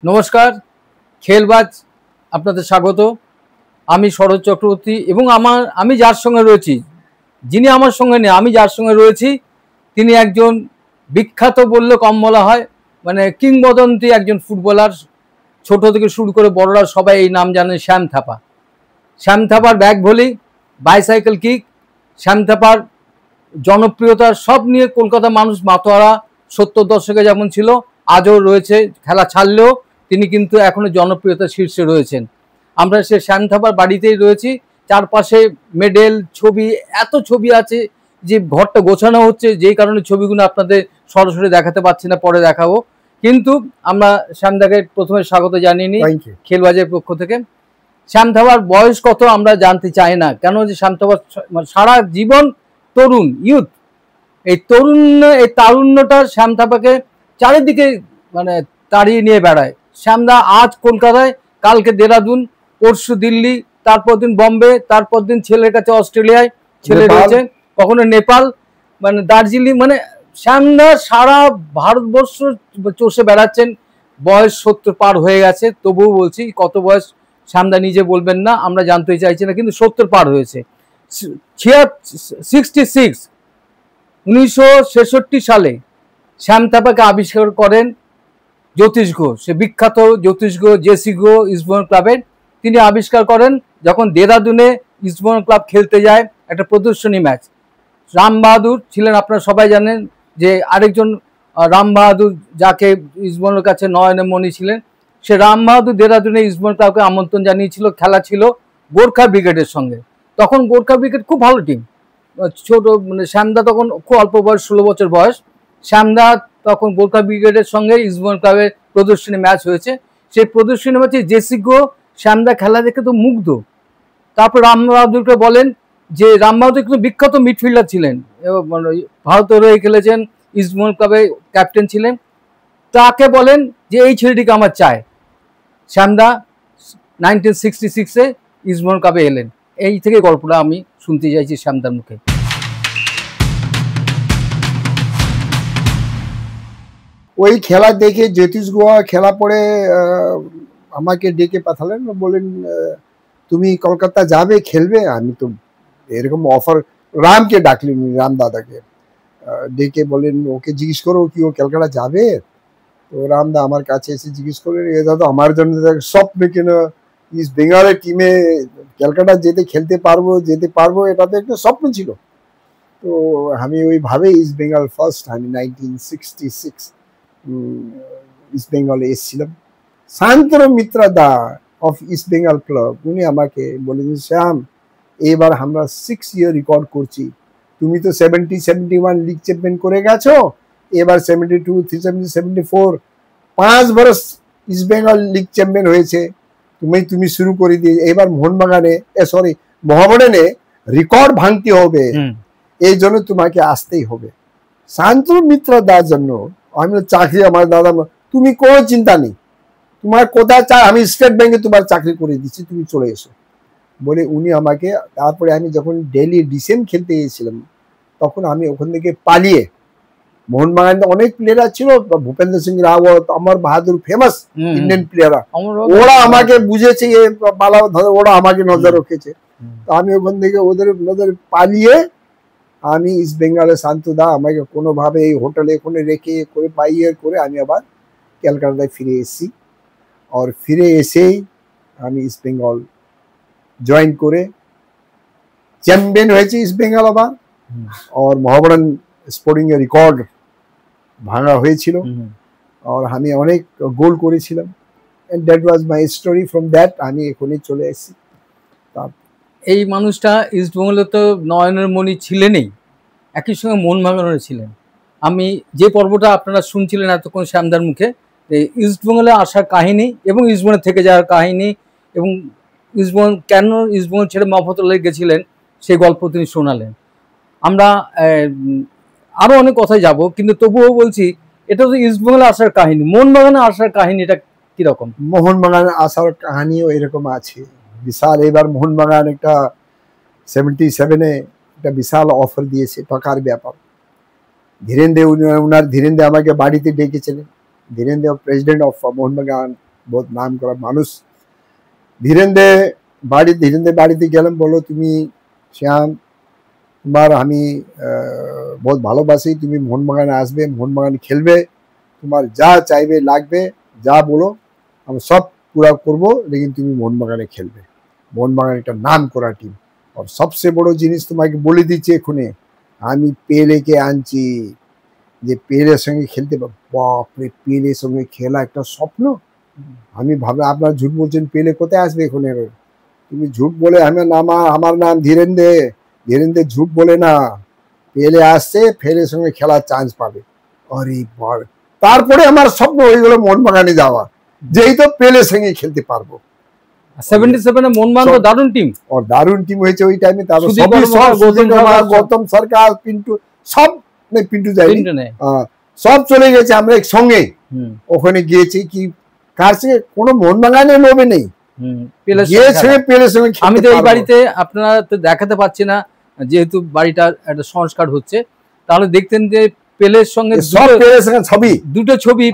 নমস্কার, খেলবাজ আপনাদের স্বাগত। আমি শরৎ চক্রবর্তী এবং আমি যার সঙ্গে রয়েছি, যিনি আমার সঙ্গে নেই, আমি যার সঙ্গে রয়েছি তিনি একজন বিখ্যাত বললে কম বলা হয়, মানে কিংবদন্তি একজন ফুটবলার। ছোট থেকে শুরু করে বড়রা সবাই এই নাম জানেন, শ্যাম থাপা। শ্যাম থাপার back volley, bicycle kick, Shyam থাপার জনপ্রিয়তা সব নিয়ে কলকাতা মানুষ মাতোয়ারা। 70 দশকে যেমন ছিল আজও রয়েছে, খেলা ছাড়লেও তিনি কিন্তু এখনো জনপ্রিয়তার শীর্ষে রয়েছেন। আমরা সে শ্যাম থাপার বাড়িতেই রয়েছি, চারপাশে মেডেল, ছবি, এত ছবি আছে যে ঘরটা গোছানো হচ্ছে, যেই কারণে ছবিগুলো আপনাদের সরাসরি দেখাতে পারছি না, পরে দেখাবো। কিন্তু আমরা শ্যামদাকে প্রথমে স্বাগত জানিয়ে নিই খেলবাজের পক্ষ থেকে। শ্যাম থাপার বয়স কত আমরা জানতে চাই না, কেন যে শ্যাম থাপার সারা জীবন তরুণ, ইউথ, এই তারুণ্যটা শ্যাম থাপাকে চারিদিকে মানে তাড়িয়ে নিয়ে বেড়ায়। শ্যামদা আজ কলকাতায়, কালকে দেরাদুন, পরশু দিল্লি, তারপর দিন বম্বে, তারপর দিন ছেলের কাছে অস্ট্রেলিয়ায় ছেলে রয়েছে, কখনো নেপাল, মানে দার্জিলিং, মানে শ্যামদা সারা ভারতবর্ষ চষে বেড়াচ্ছেন। বয়স 70 পার হয়ে গেছে, তবুও বলছি কত বয়স শ্যামদা নিজে বলবেন না, আমরা জানতে চাইছি না, কিন্তু 70 পার হয়েছে। 1966 সালে শ্যাম থাপাকে আবিষ্কার করেন জ্যোতিষ ঘোষ। সে বিখ্যাত জ্যোতিষ ঘোষ, জেসি ঘো ইস্টবেঙ্গল ক্লাবের তিনি আবিষ্কার করেন যখন দেরাদুনে ইস্টবেঙ্গল ক্লাব খেলতে যায় একটা প্রদর্শনী ম্যাচ। রাম বাহাদুর ছিলেন, আপনারা সবাই জানেন যে আরেকজন রাম বাহাদুর, যাকে ইস্টবেঙ্গলের কাছে নয়নের মণি ছিলেন, সে রাম বাহাদুর দেরাদুনে ইস্টবেঙ্গল ক্লাবকে আমন্ত্রণ জানিয়েছিল। খেলা ছিল গোর্খা ব্রিগেডের সঙ্গে। তখন গোর্খা ব্রিগেড খুব ভালো টিম, ছোট, মানে শ্যামদা তখন খুব অল্প বয়স, 16 বছর বয়স। শ্যামদা তখন গোর্খা ব্রিগেডের সঙ্গে ইস্টবেঙ্গল ক্লাবের প্রদর্শনী ম্যাচ হয়েছে। সেই প্রদর্শনী ম্যাচে জেসি ঘো শ্যামদা খেলা দেখে তো মুগ্ধ। তারপর রাম বাহাদুরকে বলেন যে, রাম বাহাদুর কিন্তু বিখ্যাত মিডফিল্ডার ছিলেন, ভারতের হয়ে খেলেছেন, ইস্টবেঙ্গল ক্লাবে ক্যাপ্টেন ছিলেন। তাকে বলেন যে এই ছেলেটিকে আমার চায়। শ্যামদা 1966-এ ইস্টবেঙ্গল ক্লাবে এলেন। এই থেকে গল্পটা আমি শুনতে চাইছি শ্যামদার মুখে। ওই খেলা দেখে জ্যোতিষ গোয়া খেলা পরে আমাকে ডেকে পাঠালেন, বলেন তুমি কলকাতা যাবে খেলবে। আমি তো এরকম অফার, রামকে ডাকলেন, রাম দাদাকে ডেকে বলেন ওকে জিজ্ঞেস করো কি ও কলকাতা যাবে। তো রামদা আমার কাছে এসে জিজ্ঞেস করলেন, এ দাদা আমার জন্য স্বপ্ন কেন, ইস্ট বেঙ্গলের টিমে কলকাতা খেলতে পারবো, এটা তো একটা স্বপ্ন ছিল। তো আমি ওইভাবে ইস্ট বেঙ্গল ফার্স্ট, আমি 1966 ইস্ট বেঙ্গলে এসেছিলাম। শান্তনু মিত্রা দা অফ ইস্ট বেঙ্গল ক্লাব, উনি আমাকে বলেছেন, শ্যাম এবার আমরা 6 ইয়ার রেকর্ড করছি, তুমি তো 70-71 লিগ চ্যাম্পিয়ন করে গেছো, এবার 72, 73, 74 5 বছর ইস্ট বেঙ্গল লিগ চ্যাম্পিয়ন হয়েছে, তুমি শুরু করে দিয়ে এবার মোহামেডানে রেকর্ড ভাঙতে হবে, এই জন্য তোমাকে আসতেই হবে। শান্তনু মিত্রা দার জন্য আমি চাকরি, আমার দাদা, তুমি কোনো চিন্তা নেই, তোমার কোথায় চাই আমি স্টেট ব্যাংকে তোমার চাকরি করে দিচ্ছি, তুমি চলে এসো বলে উনি আমাকে। তারপরে আমি যখন ডেলি ডিসেম খেলতে গিয়েছিলাম, তখন আমি ওখান থেকে পালিয়ে, মোহনবাগানে অনেক প্লেয়ার ছিল, ভূপেন্দ্র সিং রাওয়াত, অমর বাহাদুর, ফেমাস ইন্ডিয়ান প্লেয়াররা, ওরা আমাকে বুঝেছে, ওরা আমাকে নজর রেখেছে। তো আমি ওখান থেকে ওদের নজর পালিয়ে আমি ইস্ট বেঙ্গলের শান্তদা আমাকে কোনোভাবে এই হোটেলে ওখানে রেখে করে পাইয়ে করে আমি আবার কলকাতায় ফিরে এসেছি। আর ফিরে এসেই আমি ইস্ট বেঙ্গল জয়েন করে চ্যাম্পিয়ন হয়েছি ইস্ট বেঙ্গল আবার। আর মোহামেডান স্পোর্টিং এর রেকর্ড ভাঙা হয়েছিল, আর আমি অনেক গোল করেছিলাম। And that was my story. From that আমি এখনই চলে এসেছি। এই মানুষটা ইস্টবেঙ্গলে তো নয়নের মণি ছিলেনই, একই সঙ্গে মোহনবাগানের ছিলেন। আমি যে পর্বটা আপনারা শুনছিলেন এতক্ষণ শ্যামদার মুখে, ইস্টবেঙ্গলে আসার কাহিনী এবং ইস্টবেঙ্গলে থেকে যাওয়ার কাহিনী, এবং কেন ইস্টবেঙ্গল ছেড়ে মফস্বলে গেছিলেন সেই গল্প তিনি শোনালেন। আমরা আরও অনেক কথায় যাব, কিন্তু তবুও বলছি এটা তো ইস্টবেঙ্গলে আসার কাহিনী। মোহনবাগানে আসার কাহিনীটা কীরকম? মোহনবাগানে আসার কাহিনীও এরকম আছে বিশাল। এবার মোহনবাগান একটা 77-এ একটা বিশাল অফার দিয়েছে, টাকার ব্যাপার। ধীরেন্দ্র আমাকে বাড়িতে ডেকেছিলেন। ধীরেন্দ্র প্রেসিডেন্ট অফ মোহনবাগান বহুত নাম করা মানুষ। ধীরেন্দ্র বাড়িতে গেলাম, বলো তুমি শ্যাম তোমার আমি বহুত ভালোবাসি, তুমি মোহনবাগানে আসবে, মোহনবাগানে খেলবে, তোমার যা চাইবে লাগবে যা বলো আমি সব পুরা করবো, লেকিন তুমি মোহনবাগানে খেলবে। মোহনবাগান একটা নাম করা টিম। আর সবচেয়ে বড় জিনিস তোমাকে বলে দিচ্ছি এক্ষুনি, আমি পেলেকে আনছি, যে পেলের সঙ্গে খেলতে, বাপরে পেলের সঙ্গে খেলা একটা স্বপ্ন। আমি ভাবে আপনার ঝুট বলছেন, পেলে কোথায় আসবে এখানে? তুমি ঝুট বলে আমার নাম ধীরেন্দ্র ঝুট বলে না, পেলে আসছে, পেলের সঙ্গে খেলার চান্স পাবে। আরে বাবা, তারপরে আমার স্বপ্ন হয়ে গেল মোহনবাগানে যাওয়া, যেই তো পেলের সঙ্গে খেলতে পারবো। 77 মোহনবাগান তো দারুণ টিম, और दारुण टीम হয়েছে ওই টাইমে। তারপর গৌতম সরকার, পিন্টু, সব পিন্টু যায়নি, সব চলে গেছে, আমরা একসঙ্গে ওখানে গিয়েছি। কি কার সঙ্গে কোনো মোহনবাগানের লোভে নেই, আমি তো এই বাড়িতে আপনারা তো দেখাতে পাচ্ছি না, যেহেতু বাড়িটার একটা সংস্কার হচ্ছে, তাহলে দেখতেন যে পেলের সঙ্গে ছবি, দুটো ছবি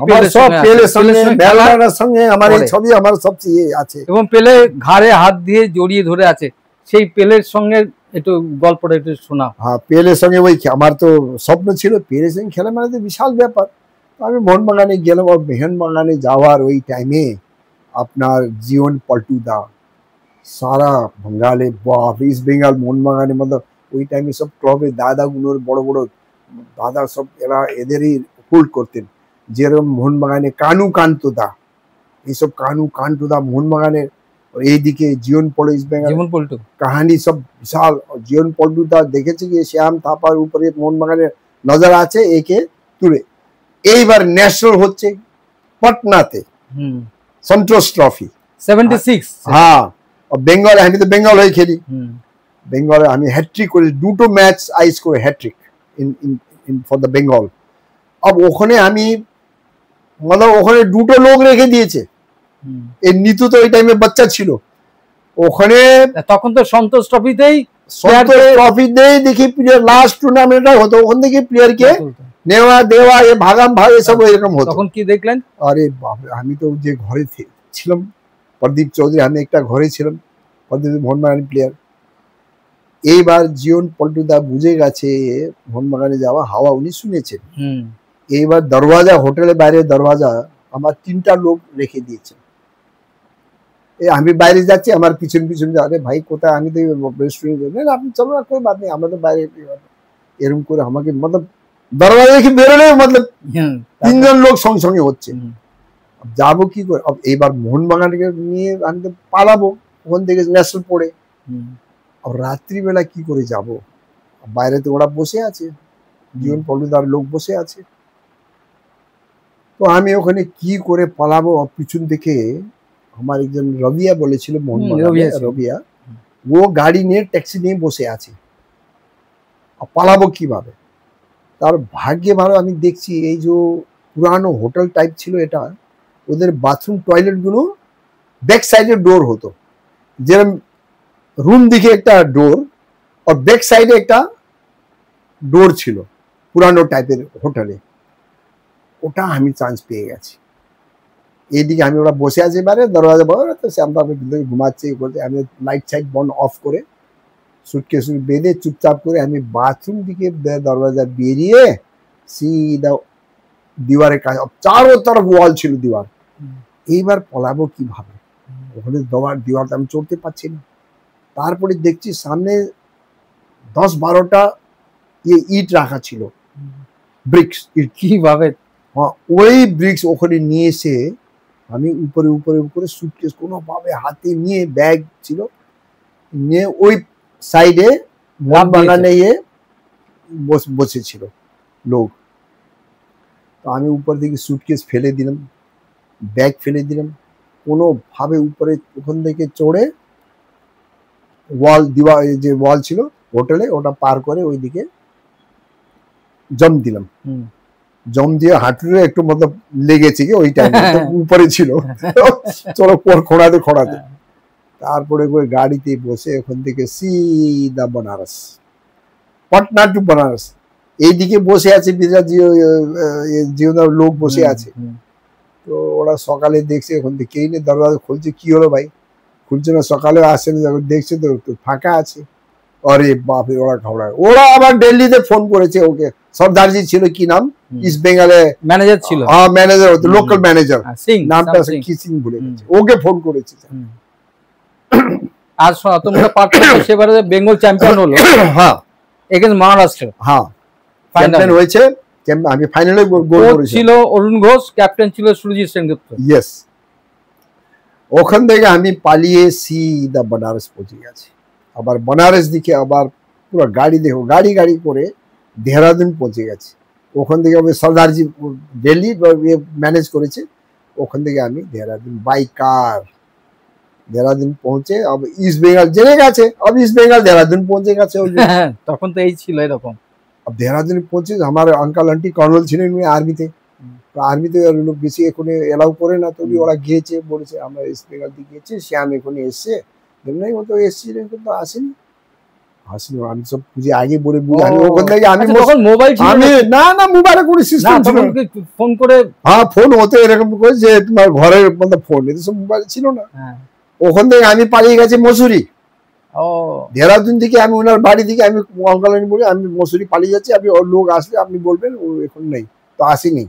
সঙ্গে আমার এই ছবি আমার সবচেয়ে আছে, এবং পেলে ঘাড়ে হাত দিয়ে জড়িয়ে ধরে আছে। সেই পেলের সঙ্গে একটু গল্পটা একটু শোনা। হ্যাঁ, পেলের সঙ্গে ওই আমার তো স্বপ্ন ছিল পেলের সঙ্গে খেলা, মানে তো বিশাল ব্যাপার। আমি মোহনবাগানে গেলাম, আর মোহনবাগানে যাওয়ার ওই টাইমে আপনার জীবন পল্টু দা সারা बंगाले बाप इस्ट बेंगल मोहनबागाने मतलब ওই টাইমে সব ক্লাবে দাদাগুলোর বড় বড় দাদা সব এরা এদেরই হোল্ড করতেন। যেরকম মোহনবাগানে কানু কান্তদা, এইসব কানু কান্তদা মোহনবাগানের, এইদিকে জীবন পল্টু ইস্ট বেঙ্গল কাহানি সব বিশাল। জীবন পল্টু দা দেখেছি যে শ্যাম থাপার উপরে মোহনবাগানের নজর আছে, একে তুলে। এইবার ন্যাশনাল হচ্ছে পটনাতে, সন্তোষ ট্রফি 76। হ্যাঁ, বেঙ্গল, আমি তো বেঙ্গল হয়ে খেলি, বেঙ্গলে আমি হ্যাট্রিক করে, দুটো match I score hat trick in for the Bengal. अब ওখানে আমি মানে ওখানে দুটো লোক রেখে দিয়েছে, এই নিতু তো ওই টাইমে বাচ্চা ছিল ওখানে, তখন তো সন্তোষ ট্রফিতেই দেখি প্লেয়ার লাস্ট টুর্নামেন্টটা হতো, ওখান থেকে প্লেয়ারকে নেওয়া দেওয়া, এ ভাগাম ভাগ এসব এরকম হতো। তখন কি দেখলেন? আরে বাপরে, আমি তো যে ঘরে ছিলাম প্রদীপ চৌধুরী, আমি একটা ঘরে ছিলাম, প্রদীপ মোহনবাগানের প্লেয়ার। এইবার জীবন পল্টুদা বুঝে গেছে মোহনবাগানে যাওয়া হাওয়া, উনি শুনেছেন। এইবার দরওয়াজা, হোটেলের বাইরে দরওয়াজা আমার 3টা লোক রেখে দিয়েছে। আমি বাইরে যাচ্ছি, আমার পিছন পিছন আরে ভাই কোথায়, আমি তো রেস্টুরেন্ট, আপনি চলো না, কোনো বাদ নেই, আমরা তো বাইরে। এরকম করে আমাকে মতলব দরওয়াজা দেখে বেরোলে মতলব 3জন লোক সঙ্গে সঙ্গে হচ্ছে, যাবো কি করে? এইবার মোহনবাগানকে নিয়ে আমি তো পালাবো ওখান থেকে ন্যাশনাল পড়ে, আর রাত্রিবেলা কি করে যাব? বাইরে তো ওরা বসে আছে, জীবন পল্টুদার লোক বসে আছে, তো আমি ওখানে কি করে পালাবো? পিছন থেকে আমার একজন রবিয়া বলেছিল, রবিয়া, ও গাড়ি নিয়ে ট্যাক্সি নিয়ে বসে আছে, পালাবো কিভাবে? তার ভাগ্যে ভালো, আমি দেখছি এই যে পুরানো হোটেল টাইপ ছিল এটা, ওদের বাথরুম টয়লেট গুলো ব্যাক সাইডে ডোর হতো, যেরকম রুম দিকে একটা ডোর আর ব্যাক সাইডে একটা ডোর ছিল পুরানো টাইপের হোটেলে, ওটা আমি চান্স পেয়ে গেছি। এইদিকে আমি ওরা বসে আছে, এবারে দরওয়াজা বড় তো শ্যামবাবু ঘুমাচ্ছে, আমি লাইট সাইট বন্ধ অফ করে সুটকেস বেঁধে চুপচাপ করে আমি বাথরুম দিকে দরওয়াজা বেরিয়ে সিধা দিওয়ারের কাছে, চারো তরফ ওয়াল ছিল দিওয়ার। এইবার পলাবো কিভাবে? ওখানে দিওয়ারটা আমি চড়তে পারছি না। তারপরে দেখছি সামনে 10-12টা ইট রাখা ছিল, ব্রিক্স। কিভাবে? ওই ব্রিক্স ওখানে নিয়ে এসে আমি উপরে উপরে উপরে সুটকেস কোনোভাবে হাতে নিয়ে, ব্যাগ ছিল নিয়ে ওই সাইডে মোহনবাগানে বসেছিল লোক, তো আমি উপর দিকে সুটকেস ফেলে দিলাম, ব্যাগ ফেলে দিলাম, কোনোভাবে উপরে ওখান থেকে চড়ে যে ওয়াল ছিল হোটেলে, ওটা পার করে ওইদিকে জম দিলাম। জম দিয়ে হাঁটুরে একটু মতো লেগেছে কি ওই টাইমে, উপরে ছিল, চলো খোঁড়াতে খোঁড়াতে, তারপরে ওই গাড়িতে বসে ওখান থেকে সিধা बनारस, पटना टू बनारस। এইদিকে বসে আছে জীবনের লোক বসে আছে, তো ওরা সকালে দেখছে, ওখান থেকে কেই নিয়ে দরজা খুলছে, কি হলো ভাই, খুলছে না, সকালে আসেনি, যখন দেখছে তো ফাঁকা আছে। আরে বাপরে, ওরা ঘাবড়া, ওরা আবার দিল্লিতে ফোন করেছে ওকে, সর্দারজি ছিল কি নাম, ইস্ট বেঙ্গলে ম্যানেজার ছিল, হ্যাঁ ম্যানেজার হতো, লোকাল ম্যানেজার, সিং নামটা কি সিং ভুলে গেছে, ওকে ফোন করেছে। আর তোমরা পার্টনার সেবারে বেঙ্গল চ্যাম্পিয়ন হলো, হ্যাঁ এগেইনস্ট মহারাষ্ট্র, হ্যাঁ চ্যাম্পিয়ন হয়েছে। আমি ফাইনালে গোল করেছি, ছিল অরুণ ঘোষ, ক্যাপ্টেন ছিল সুরজিৎ সেনগুপ্ত। ইয়েস, ওখান থেকে আমি পালিয়ে সিধা बनारस পৌঁছে গেছি। আবার बनारस দিকে আবার পুরো গাড়ি দেখো, গাড়ি করে দেহরাদুন পৌঁছে গেছি। ওখান থেকে আমি সর্দারজি দিল্লি ম্যানেজ করেছে, ওখান থেকে আমি দেহরাদুন বাই কার দেহরাদুন পৌঁছে, अब ईस्ट बेंगल জেনে গেছে, अब ईस्ट बेंगल देहरादून পৌঁছে গেছে। তখন তো এই ছিল এরকম। अब देहरादून পৌঁছে আমার আঙ্কেল আন্টি কর্নেল ছিলেন আর্মিতে, আর্মিতে লোক বেশি এখানে এলাও করে না, তবে ওরা গিয়েছে, বলেছে আমরা ইস্ট বেঙ্গল দিয়ে গিয়েছি, শ্যাম এখানে এসছে, নাই ও তো এসছিলেন কিন্তু আসেনি। আমি সব বুঝে আগে বলে বুঝে, আমি ওখান থেকে আমি মোবাইল আমি না মোবাইলে কোনো সিস্টেম ছিল না, ফোন করে, হ্যাঁ ফোন হতে এরকম করে যে তোমার ঘরের মধ্যে ফোন, এটা সব মোবাইল ছিল না। ওখান থেকে আমি পালিয়ে গেছি মসুরি। দেহরাদুন থেকে আমি ওনার বাড়ি থেকে আমি আঙ্কেল বলে আমি মসুরি পালিয়ে যাচ্ছি, আপনি ওর লোক আসলে আপনি বলবেন ও এখন নেই, তো আসেনি।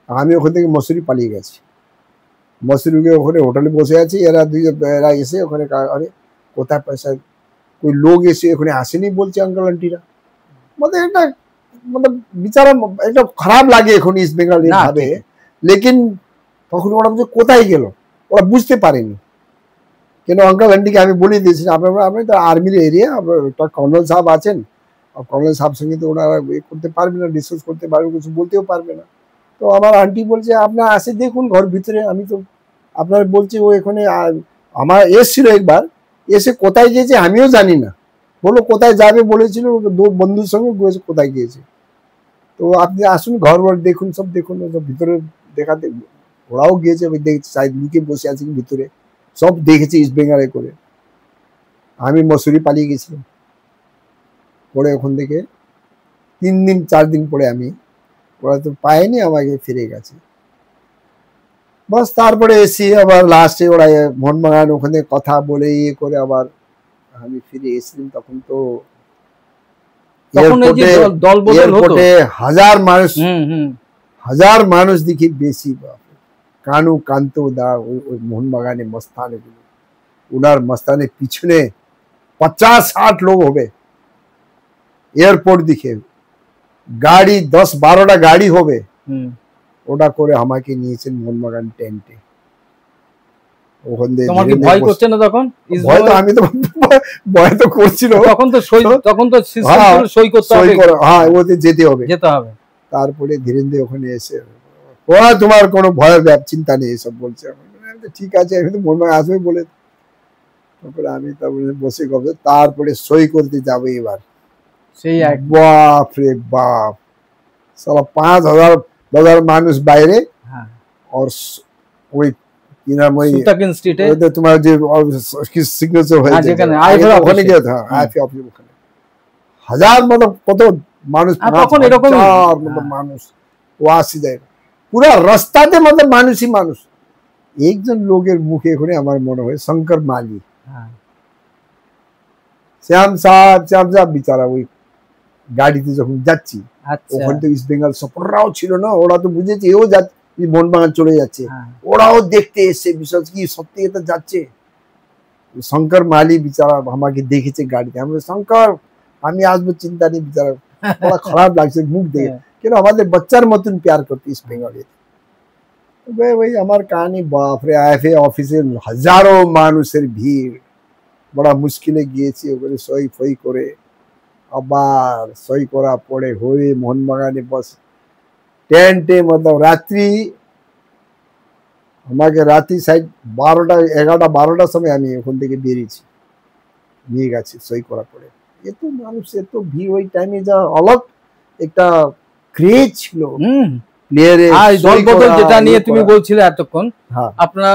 আমি ওখান থেকে মসুরি পালিয়ে গেছি, মসুরি গিয়ে ওখানে হোটেলে বসে আছি, এরা এসে ওখানে, আরে কোথায় পয়সা, कोई लोग এসে ওখানে আসেনি বলছে আঙ্কেল আন্টিরা, মানে এটা মানে বিচারা এটা খারাপ লাগে এখন ইস্ট বেঙ্গল ভাবে, লেকিন তখন ওরা বলছে কোথায় গেল, ওরা বুঝতে পারেনি। কেন আঙ্কেল আন্টিকে আমি বলে দিয়েছি আপনি তো আর্মির এরিয়া, একটা কর্নেল সাহেব আছেন, কর্নেল সাহেব সঙ্গে তো ওনারা করতে পারবে না, ডিসকাস করতে পারবে, কিছু বলতেও পারবে না। তো আমার আন্টি বলছে আপনার আসে দেখুন ঘর ভিতরে, আমি তো আপনার বলছি ও এখানে আমার এসছিল একবার, এসে কোথায় গিয়েছে আমিও জানি না, বলো কোথায় যাবে বলেছিল, বন্ধুর সঙ্গে কোথায় গিয়েছে। তো আপনি আসুন ঘর দেখুন, সব দেখুন, ভিতরে দেখাতে, ওরাও গিয়েছে, লুকে বসে আছে ভিতরে, সব দেখেছি ইস্ট বেঙ্গলে করে। আমি মসুরি পালিয়ে গেছিলাম, পরে ওখান থেকে 3 দিন 4 দিন পরে আমি, ওরা তো পায়নি, আমাকে ফিরে গেছে। বাস তারপরে এসে আবার লাস্টে ওরা মোহনবাগান ওখানে কথা বলে ইয়ে করে আবার আমি ফিরে এসেছিলাম। তখন তো এয়ারপোর্টে হাজার মানুষ দেখি, বেশি কানু কান্ত দা ওই মোহনবাগানে মস্তানে গুলো, ওনার মস্তানের পিছনে 50-60 লোক হবে, এয়ারপোর্ট দিকে গাড়ি 10-12টা গাড়ি হবে, ওটা করে আমাকে নিয়েছেন মোহনবাগান টেন্টে। ওখান থেকে ভয় করছে না তখন? ভয় তো আমি তো ভয় তো করছিল, তখন তো সই করতে হবে, হ্যাঁ ওতে যেতে হবে। তারপরে ধীরে ধীরে ওখানে এসে ওরা তোমার কোনো ভয়ের চিন্তা নেই এসব বলছে, ঠিক আছে আমি তো মোহনবাগান আসবে বলে, তারপরে আমি তারপরে বসে গল্প, তারপরে সই করতে যাবো এবার, সেই বাপ রে বাপ, সালা 5,000 মানুষ বাইরে, আর ওই কি নাম ওই তোমার যে সিগনেচার হয়েছে ওখানে গিয়ে, আইএফএ অফিস ওখানে হাজার মতো কত মানুষ, তখন এরকম মানুষ ও আসি যায়, পুরো রাস্তাতে মতো মানুষই মানুষ। একজন লোকের মুখে এখানে আমার মনে হয় শঙ্কর মালি, শ্যাম সাহেব বিচারা ওই গাড়িতে যখন যাচ্ছি, ওখান থেকে ইস্ট বেঙ্গল সাপোর্টাররাও ছিল না, ওরা তো বুঝেছে এও যাচ্ছে মোহনবাগান চলে যাচ্ছে, ওরাও দেখতে এসছে, বিশ্বাস কি সত্যি এটা যাচ্ছে। শঙ্কর মালি বিচারা আমাকে দেখেছে গাড়িতে, আমি শঙ্কর আমি আসবো, চিন্তা নেই, বিচারা বড় খারাপ লাগছে মুখ দেখে, কেন আমাদের বাচ্চার মতন প্যার করতে ইস্ট বেঙ্গলে। ভাই আমার কাহিনী বাপরে, আইএফএ অফিসে হাজারো মানুষের ভিড়, বড় মুশকিলে গিয়েছি, ওখানে সই ফই করে আবার সই করা পরে হয়ে মোহনবাগানে বস টেন্টে, মতলব রাত্রি, আমাকে রাত্রি সাইড 11টা-12টার সময় আমি ওখান থেকে বেরিয়েছি, নিয়ে গেছি সই করা পরে। এত মানুষ, এত ভিড়, ওই টাইমে যা অলগ একটা ক্রেজ ছিল প্লেয়ারে। দলবদল যেটা নিয়ে তুমি বলছিলে এতক্ষণ, আপনারা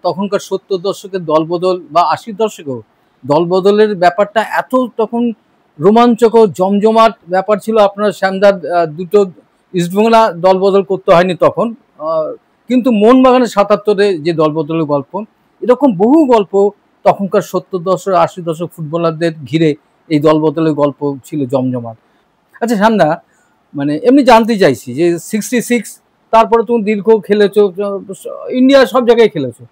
তখনকার 70 দশকের দলবদল বা 80 দশকেও দলবদলের ব্যাপারটা এত তখন রোমাঞ্চকর জমজমাট ব্যাপার ছিল। আপনারা শ্যামদার দুটো ইস্টবেঙ্গল দলবদল করতে হয়নি তখন, কিন্তু মোহনবাগানের ৭৭-এ যে দলবদলের গল্প, এরকম বহু গল্প তখনকার ৭০ দশক ৮০ দশক ফুটবলারদের ঘিরে এই দলবদলের গল্প ছিল জমজমাট। আচ্ছা সামনা, মানে এমনি জানতে চাইছি যে 66, তারপরে তুমি দীর্ঘ খেলেছো, ইন্ডিয়া সব জায়গায় খেলেছো।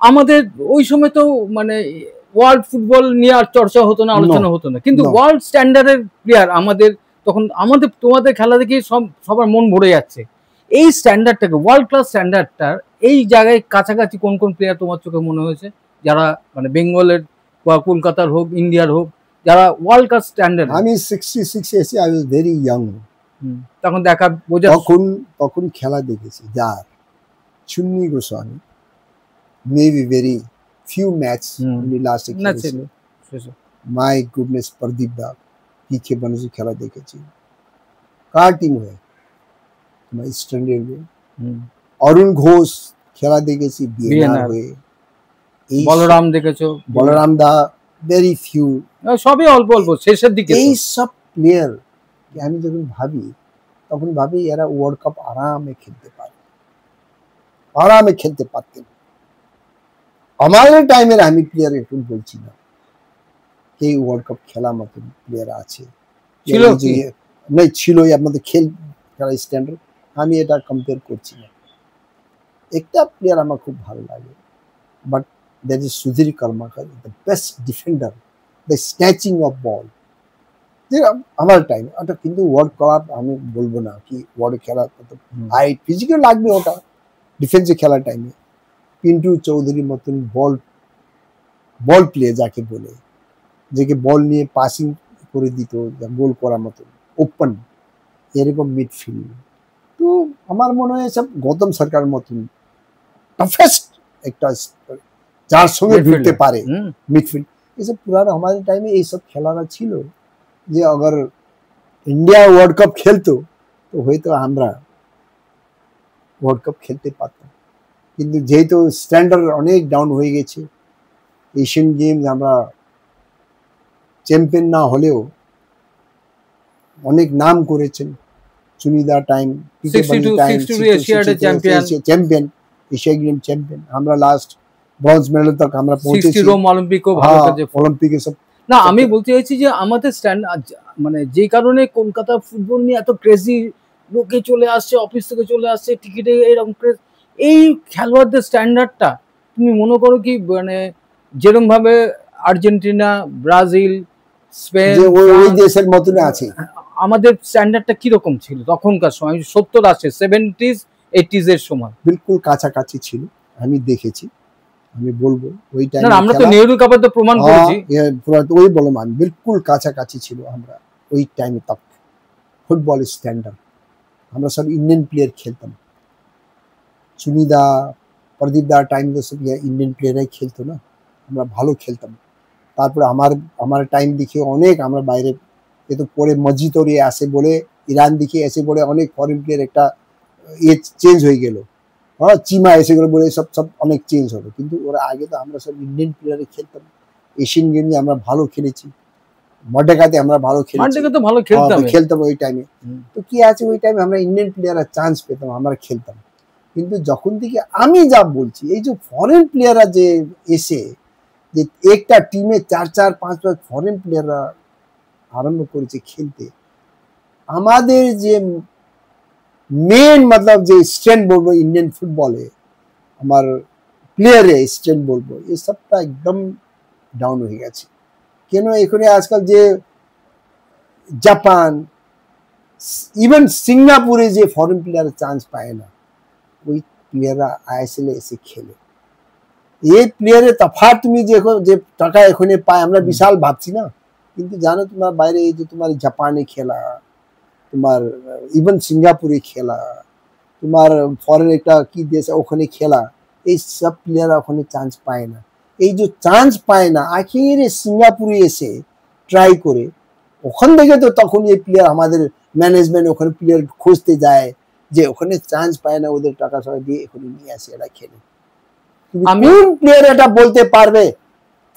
আমাদের ওই সময় তো মানে ওয়ার্ল্ড ফুটবল নিয়ে আর চর্চা হতো না, আলোচনা হতো না, কিন্তু ওয়ার্ল্ড স্ট্যান্ডার্ডের প্লেয়ার আমাদের তখন, আমাদের তোমাদের খেলা দেখে সবার মন ভরে যাচ্ছে। এই স্ট্যান্ডার্ডটাকে, ওয়ার্ল্ড ক্লাস স্ট্যান্ডার্ডটার এই জায়গায় কাছাকাছি কোন কোন প্লেয়ার তোমার চোখে মনে হয়েছে, যারা মানে বেঙ্গলের বা কলকাতার হোক, ইন্ডিয়ার হোক, যারা ওয়ার্ল্ড ক্লাস স্ট্যান্ডার্ড? আমি 66 এসে আই ওয়াজ ভেরি ইয়াং, তখন দেখা বোঝা, তখন খেলা দেখেছি। যার Chuni Goswami, maybe very few match only last year. My goodness, Pradip da पीछे बने से खेला देखेছি। কার টিম হয়ে मैं স্ট্যান্ডার্ড হয়ে অরুণ ঘোষ খেলা দেখেছি বিএনআর হয়ে। এই বলরাম দেখেছো? বলরাম দা ভেরি ফিউ, সবই অল্প অল্প শেষের দিকে। এই সব প্লেয়ার আমি যখন ভাবি তখন ভাবি এরা ওয়ার্ল্ড কাপ আরামে খেলতে পারে, আরামে খেলতে পারতেন। আমাদের টাইমের আমি প্লেয়ার এখন বলছি না এই ওয়ার্ল্ড কাপ খেলা মতো প্লেয়ার আছে ছিল কি না, ছিল আমাদের খেলা স্ট্যান্ডার্ড, আমি এটা কম্পেয়ার করছি না। একটা প্লেয়ার আমার খুব ভালো লাগে, but that is Sudhir Karmakar, the best defender, the snatching of ball. যে আমার টাইম ওটা, কিন্তু ওয়ার্ল্ড কাপ আমি বলবো না কি ওয়ার্ল্ড খেলা হাইট ফিজিক্যাল লাগবে, ওটা ডিফেন্সে খেলার টাইমে পিন্টু চৌধুরীর মতন বল প্লে যাকে বলে, যাকে বল নিয়ে পাসিং করে দিত, গোল করার মতন ওপেন, এরকম মিডফিল্ড। তো আমার মনে হয় সব গৌতম সরকার মতন টাফেস্ট একটা, যার সঙ্গে ভিড়তে পারে মিডফিল্ড। এসব পুরানো আমাদের টাইমে এইসব খেলাটা ছিল, যে अगर ইন্ডিয়া ওয়ার্ল্ড কাপ খেলতো তো হয়তো আমরা ওয়ার্ল্ড কাপ খেলতে পারতাম। কিন্তু যেহেতু স্ট্যান্ডার্ড অনেক ডাউন হয়ে গেছে, এশিয়ান গেমস আমরা চ্যাম্পিয়ন না হলেও অনেক নাম করেছেন। সুনিদা time champion, Asia game champion, আমরা লাস্ট ব্রোঞ্জ মেডেল তক আমরা পৌঁছেছি, রোম অলিম্পিকও ভালো কাজে, অলিম্পিকে সব। না আমি বলতে চাইছি যে আমাদের মানে যে কারণে কলকাতা ফুটবল নিয়ে এত ক্রেজি, লোকে চলে আসছে, অফিস থেকে চলে আসছে, টিকিটে এরকম ক্রেজ, এই খেলোয়াড়দের স্ট্যান্ডার্ডটা তুমি মনে করো কি মানে যেরকম ভাবে আর্জেন্টিনা, ব্রাজিল, স্পেন ওই দেশের মতন আছে, আমাদের স্ট্যান্ডার্ডটা কিরকম ছিল তখনকার সময়, 70 আসে 70s 80s এর সময়? বিলকুল কাছাকাছি ছিল, আমি দেখেছি, আমি বলবো ওই টাইমে। না আমরা তো নেহরু কাপে তো প্রমাণ করেছি, ওই বললাম আমি, বিলকুল কাছাকাছি ছিল আমরা ওই টাইমে। তক ফুটবল স্ট্যান্ডার্ড, আমরা সব ইন্ডিয়ান প্লেয়ার খেলতাম। সুনিদা, প্রদীপ দা টাইম তো সব ইন্ডিয়ান প্লেয়াররাই খেলতো না, আমরা ভালো খেলতাম। তারপরে আমার টাইম দেখে অনেক আমরা বাইরে, এ তো পরে মসজিদ আসে বলে, ইরান দিকে এসে বলে অনেক ফরেন প্লেয়ার একটা চেঞ্জ হয়ে গেল, হ্যাঁ চিমা এসে গেলো বলে সব অনেক চেঞ্জ হলো। কিন্তু ওরা আগে তো আমরা সব ইন্ডিয়ান প্লেয়ারে খেলতাম। এশিয়ান গেমে আমরা ভালো খেলেছি, মডেকাতে আমরা ভালো খেলতাম ওই টাইমে। তো কি আছে ওই টাইমে আমরা ইন্ডিয়ান প্লেয়াররা চান্স পেতাম, আমরা খেলতাম। কিন্তু যখন থেকে আমি যা বলছি, এই যে ফরেন প্লেয়াররা যে এসে, যে একটা টিমে 4-5 ফরেন প্লেয়াররা আরম্ভ করেছে খেলতে, আমাদের যে মেন মতলব যে স্ট্রেন্থ বলবো ইন্ডিয়ান ফুটবলে, আমার প্লেয়ারে স্ট্রেন্থ বলবো, এই সবটা একদম ডাউন হয়ে গেছে। কেন এখানে আজকাল যে জাপান, ইভেন সিঙ্গাপুরে যে ফরেন প্লেয়ার চান্স পায় না, ওই প্লেয়াররা আইএসএল এসে খেলে। এই প্লেয়ারের তফাৎ তুমি যে টাকা এখানে পায়, আমরা বিশাল ভাবছি না, কিন্তু জানো তোমার বাইরে এই যে তোমার জাপানে খেলা, তোমার ইভেন সিঙ্গাপুরে খেলা, তোমার ফরেন একটা কি দেশ ওখানে খেলা, এই সব প্লেয়াররা ওখানে চান্স পায় না। এই যে চান্স পায় না, আখের সিঙ্গাপুরে এসে ট্রাই করে, ওখান থেকে তো তখন এই প্লেয়ার আমাদের ম্যানেজমেন্ট ওখানে প্লেয়ার খুঁজতে যায়, যে ওখানে চান্স পায় না, ওদের টাকা সবাই দিয়ে এখানে নিয়ে আসে, এরা খেলে। কোন প্লেয়ার এটা বলতে পারবে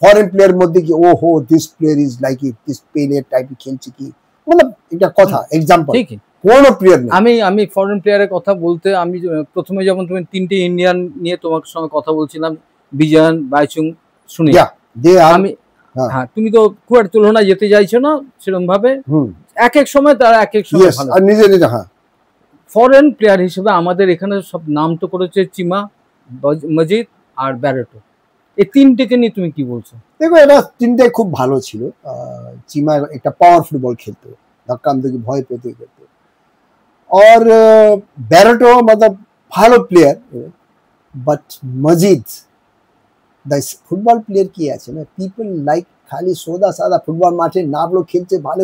ফরেন প্লেয়ার মধ্যে কি ওহো this player is like it, this player type খেলছে কি, মানে এটা কথা এক্সাম্পল। কোনো প্লেয়ার নেই। আমি ফরেন প্লেয়ারের কথা বলতে আমি প্রথমে যেমন তুমি 3টে ইন্ডিয়ান নিয়ে তোমার সঙ্গে কথা বলছিলাম, বিজয়ন, বাইচুং, সুনীল। আমি হ্যাঁ, তুমি তো খুব একটা তুলনা যেতে চাইছো না সেরকম ভাবে, এক এক সময় তারা এক এক সময় ভালো। নিজে নিজে হ্যাঁ, ফরেন প্লেয়ার হিসেবে আমাদের এখানে সব নাম তো করেছে চিমা, মজিদ আর ব্যারেটো। এই তিনটেকে নিয়ে তুমি কি বলছো? দেখো এরা তিনটে খুব ভালো ছিল। চিমা একটা পাওয়ার ফুটবল খেলতো, ধাক্কামধুকি ভয় পেতে খেলতো। और बैरेटो मतलब ভালো player, but Majid the football player কি আছে না, পিপল লাইক খালি সোদা সাদা ফুটবল মাঠে নামলো খেলছে ভালো,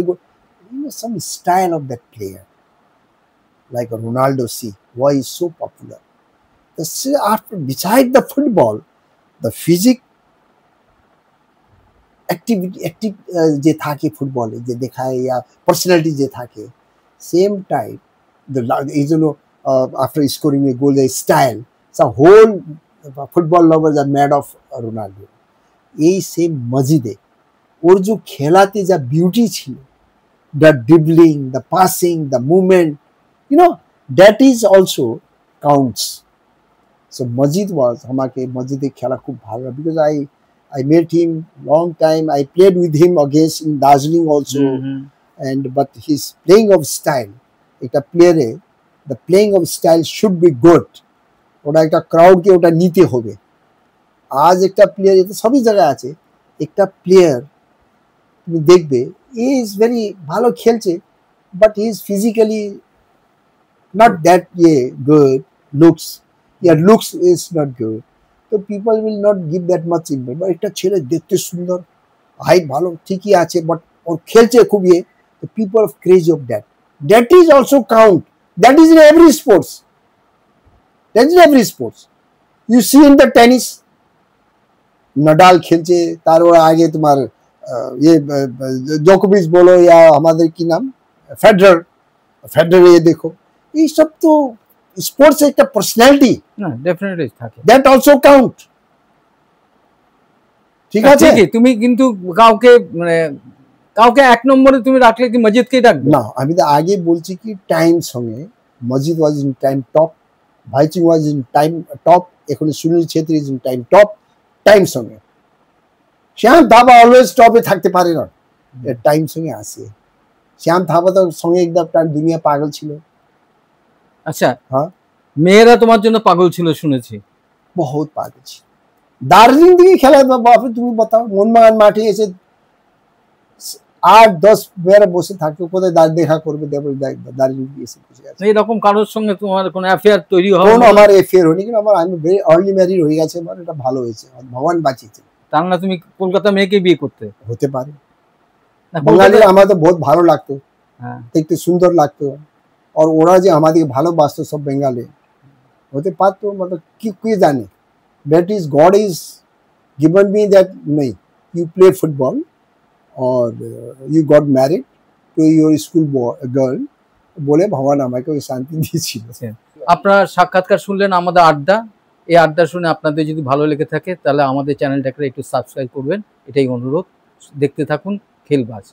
some style of that player like Ronaldo. See why is so popular, after beside the football the physic activity active যে থাকে ফুটবলে যে দেখায় या personality যে থাকে, same type the after scoring a goal the style, so whole football lovers are mad of Ronaldo. এই same মজিদে ওর যে খেলাতে যা বিউটি ছিল, the dribbling, the passing, the movement, you know, that is also counts. So Majid was আমাকে মজিদে খেলা খুব ভালো, because I met him long time. I played with him against in Darjeeling also. And but his playing of style, একটা প্লেয়ারে the playing of style should be good. ওটা একটা ক্রাউডকে ওটা নিতে হবে। আজ একটা প্লেয়ার, এটা সবই জায়গায় আছে, একটা প্লেয়ার তুমি দেখবে হি ইজ ভেরি ভালো খেলছে, but he is physically not that good, looks is not good, তো people will not give that much importance. But একটা ছেলে দেখতে সুন্দর, হাইট ভালো ঠিকই আছে, বাট ওর খেলছে খুব তো people of crazy of that, that is also count, that is in every sports, that is every sports. You see in the tennis, Nadal খেলছে, তার আগে তোমার জোকোভিচ বলো, या আমাদের কি নাম ফেডারার দেখো, এই সব তো স্পোর্টস একটা পার্সোনালিটি, ডেফিনেটলি থাকে, দ্যাট অলসো কাউন্ট। ঠিক আছে, তুমি কিন্তু কাউকে এক নম্বরে তুমি রাখলে কি মজিদকেই রাখবে না? আমি তো আগে বলছি কি টাইম সঙ্গে Majid was in time top, Bhaichung was in time top, এখন Sunil Chhetri is in time top, time সঙ্গে। শ্যাম থাপা অলওয়েজ টপে থাকতে পারে না, টাইম সঙ্গে আসে। শ্যাম থাপা তো সঙ্গে একদম তার দুনিয়া পাগল ছিল। আচ্ছা হ্যাঁ, মেয়েরা তোমার জন্য পাগল ছিল শুনেছি, বহুত পাগল ছিল। দার্জিলিং থেকে খেলা, বাপরে তুমি বাতাও, মোহনবাগান মাঠে এসে 8-10 মেয়েরা বসে থাকতো, কোথায় দেখা করবে, দার্জিলিং এসে বসে আছে। এইরকম কারোর সঙ্গে তোমার কোনো অ্যাফেয়ার তৈরি হবে? কোনো আমার অ্যাফেয়ার হয়নি, কিন্তু আমি ভেরি আর্লি ম্যারিড হয়ে গেছে, আমার এটা ভালো হয়েছে, ভগবান বাঁচিয়েছে। তার না তুমি কলকাতা মেয়েকে বিয়ে করতে? হতে পারে, বাঙালিরা আমার তো বহুত ভালো লাগতো, দেখতে সুন্দর লাগতো, আর ওরা যে আমাদেরকে ভালোবাসতো সব বেঙ্গালে, হতে পারতো, মানে কি জানে, that is god is given me that নেই, ইউ প্লে ফুটবল और you got married to your school girl, বলে ভগবান আমাকে ওই শান্তি দিয়েছিল। আপনার সাক্ষাৎকার শুনলেন আমাদের আড্ডা, এই আড্ডা শুনে আপনাদের যদি ভালো লেগে থাকে তাহলে আমাদের চ্যানেলটাকে একটু সাবস্ক্রাইব করবেন, এটাই অনুরোধ। দেখতে থাকুন খেলবাজ।